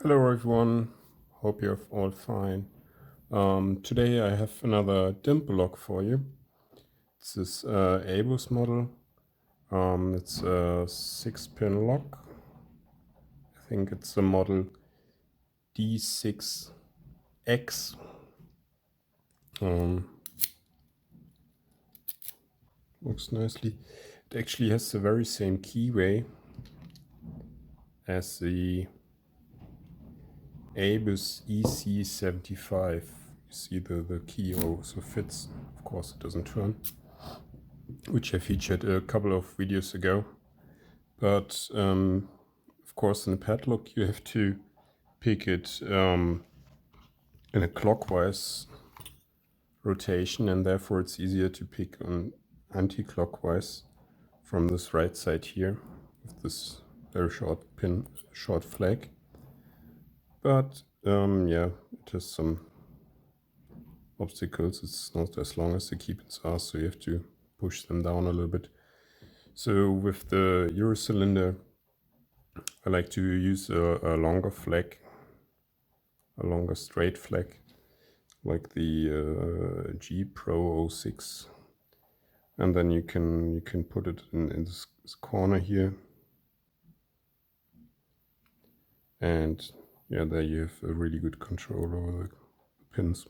Hello everyone, hope you're all fine. Today I have another dimple lock for you. It's this ABUS model. It's a 6-pin lock. I think it's the model D6X. Looks nicely. It actually has the very same keyway as the ABUS EC75. You see the key also fits. Of course it doesn't turn, which I featured a couple of videos ago. But of course in a padlock you have to pick it in a clockwise rotation, and therefore it's easier to pick on anti-clockwise from this right side here with this very short flag. But yeah, it has some obstacles. It's not as long as the key pins are, so you have to push them down a little bit. So with the Euro cylinder, I like to use a longer flag, a longer straight flag, like the G Pro 06, and then you can put it in this corner here, and yeah, there you have a really good control over the pins.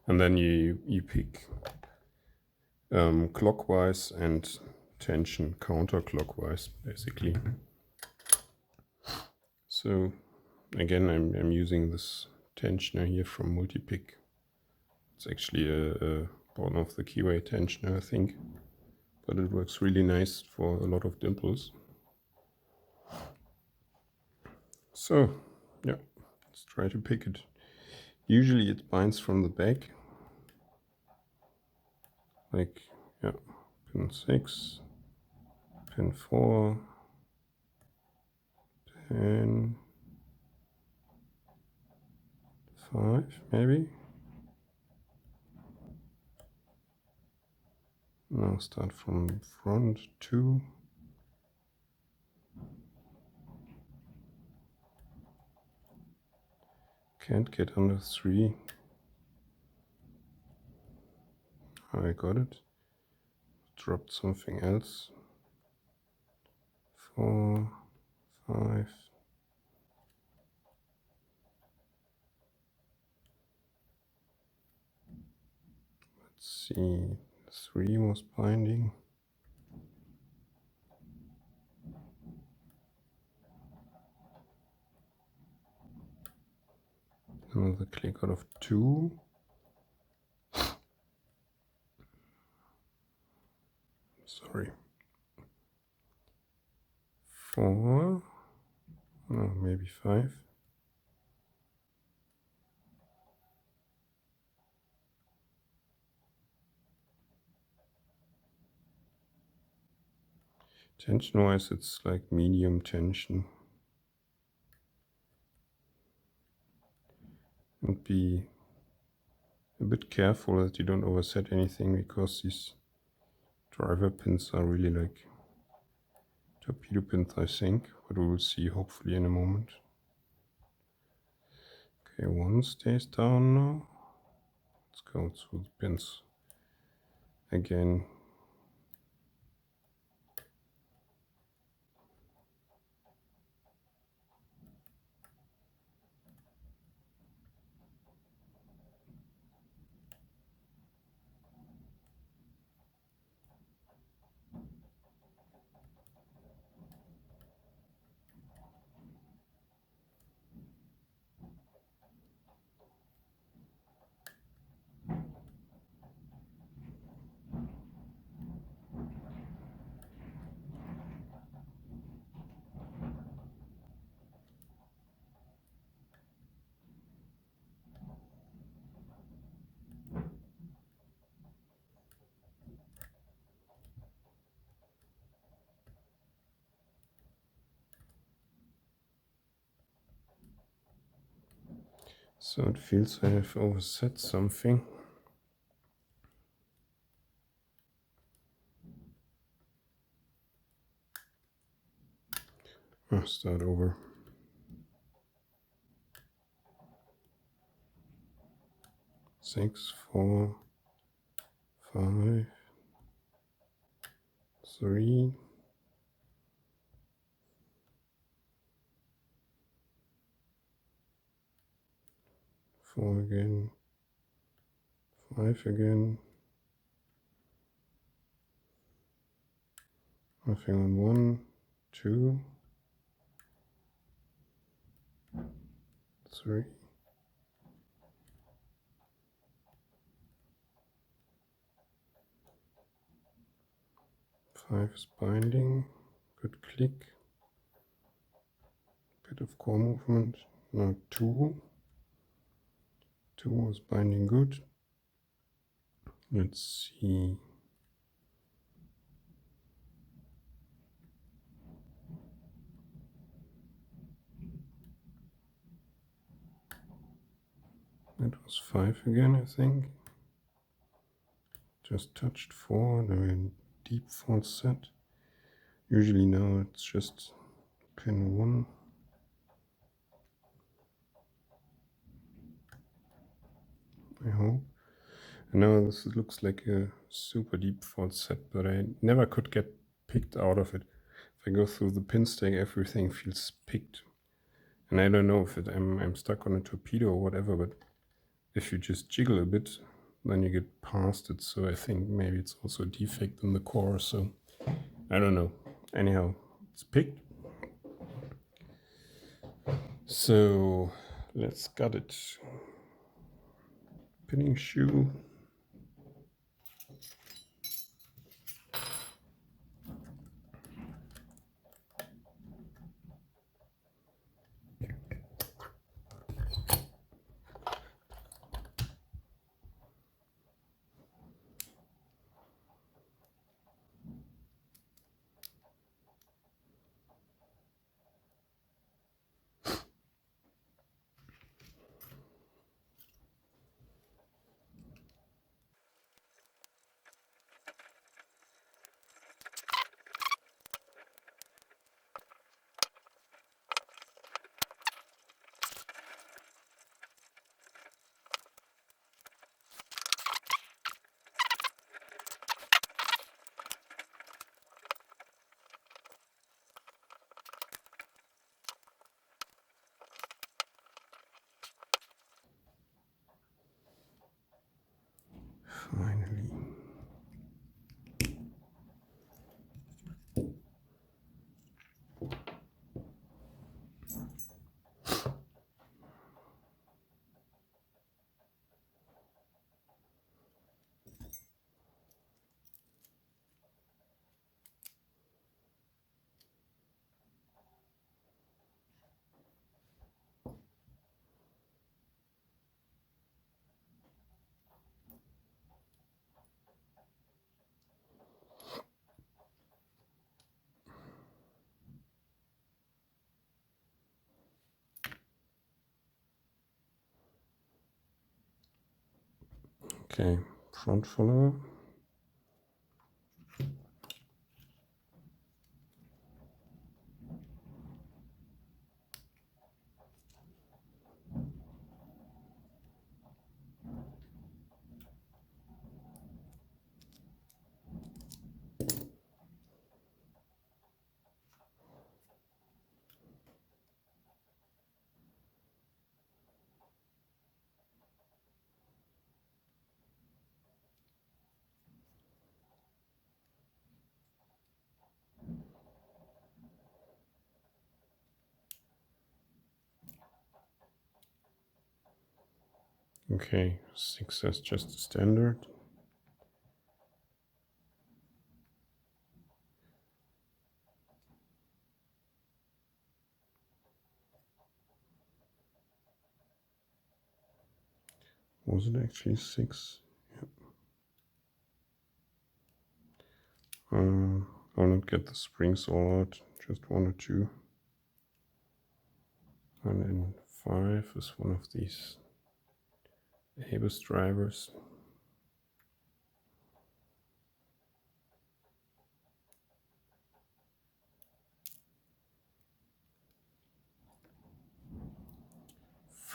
And then you pick clockwise and tension counterclockwise, basically. So again, I'm using this tensioner here from Multipick. It's actually a one of the keyway tensioner, I think, but it works really nice for a lot of dimples. So yeah, let's try to pick it. Usually it binds from the back, like yeah, pin 6, pin 4, pin 5 maybe. Now start from front 2. Can't get under 3. I got it. Dropped something else. 4, 5. Let's see. 3 was binding. Another click out of 2. Sorry. 4. No, maybe 5. Tension wise, it's like medium tension. And be a bit careful that you don't overset anything, because these driver pins are really like torpedo pins, I think, but we will see hopefully in a moment. Okay, 1 stays down now. Let's go through the pins again. So it feels I have overset something. I'll start over. Six, 4, 5, 3, 4 again, 5 again, nothing on 1, 2, 3, 5 is binding, good click, bit of core movement, now 2 was binding good. Let's see. That was 5 again, I think. Just touched 4, now we're in deep false set. Usually now it's just pin 1. I hope. And now this looks like a super deep false set, but I never could get picked out of it. If I go through the pin stack, everything feels picked. And I don't know if I'm stuck on a torpedo or whatever, but if you just jiggle a bit, then you get past it. So I think maybe it's also a defect in the core. So I don't know. Anyhow, it's picked. So let's gut it. Pinning shoe. Finally. Okay, front follower. Okay, 6 as just a standard. Was it actually 6? Yeah. I'll not get the springs all out, just 1 or 2. And then 5 is one of these ABUS drivers.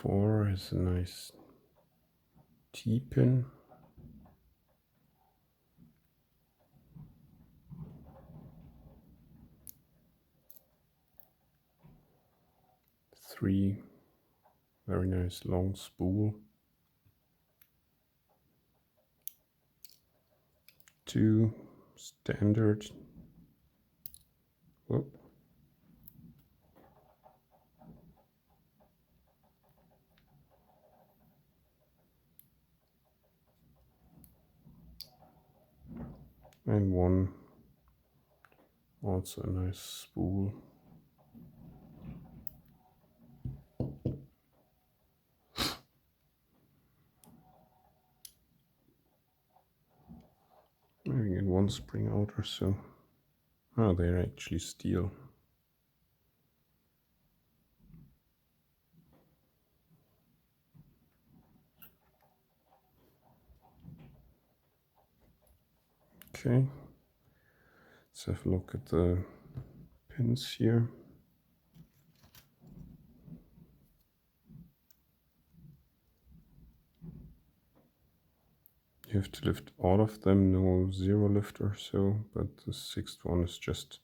4 has a nice T-pin. Three, very nice long spool. 2, standard. Whoop. And 1, also a nice spool. Maybe in 1 spring out or so. Oh, they're actually steel. Okay, let's have a look at the pins here. You have to lift all of them, no zero lift or so, but the 6th one is just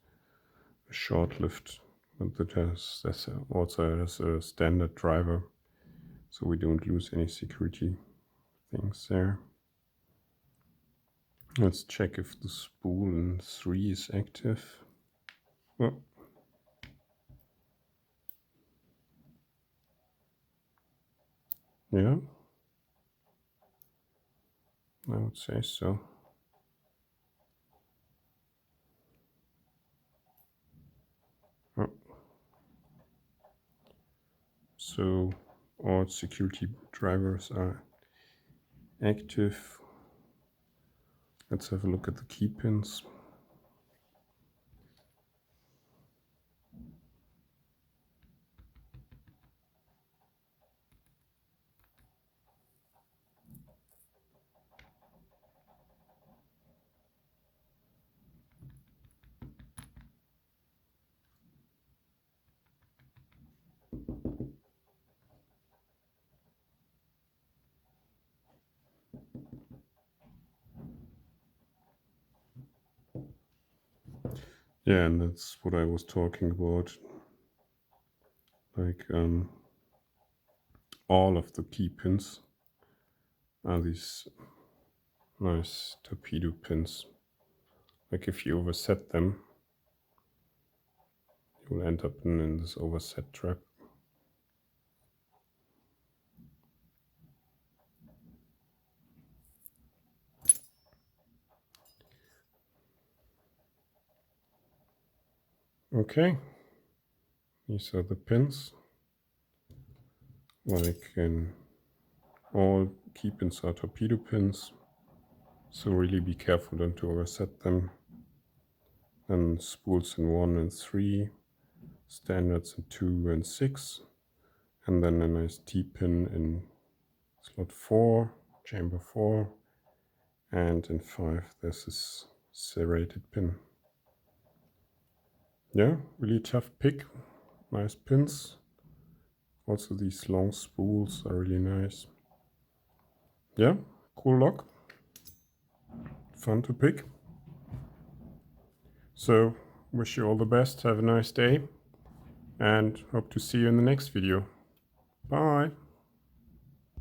a short lift. But it also has a standard driver, so we don't lose any security things there. Let's check if the spool in 3 is active. Oh. Yeah, I would say so. Oh. So all security drivers are active. Let's have a look at the key pins. Yeah, and that's what I was talking about. Like all of the key pins are these nice torpedo pins. Like if you overset them, you will end up in this overset trap. Okay, these are the pins. Like in all key pins are torpedo pins, so really be careful not to overset them. And spools in 1 and 3, standards in 2 and 6, and then a nice T-pin in slot 4, chamber 4, and in 5 there's this serrated pin. Yeah, really tough pick, nice pins. Also these long spools are really nice. Yeah, cool lock, fun to pick. So wish you all the best, have a nice day, and hope to see you in the next video. Bye!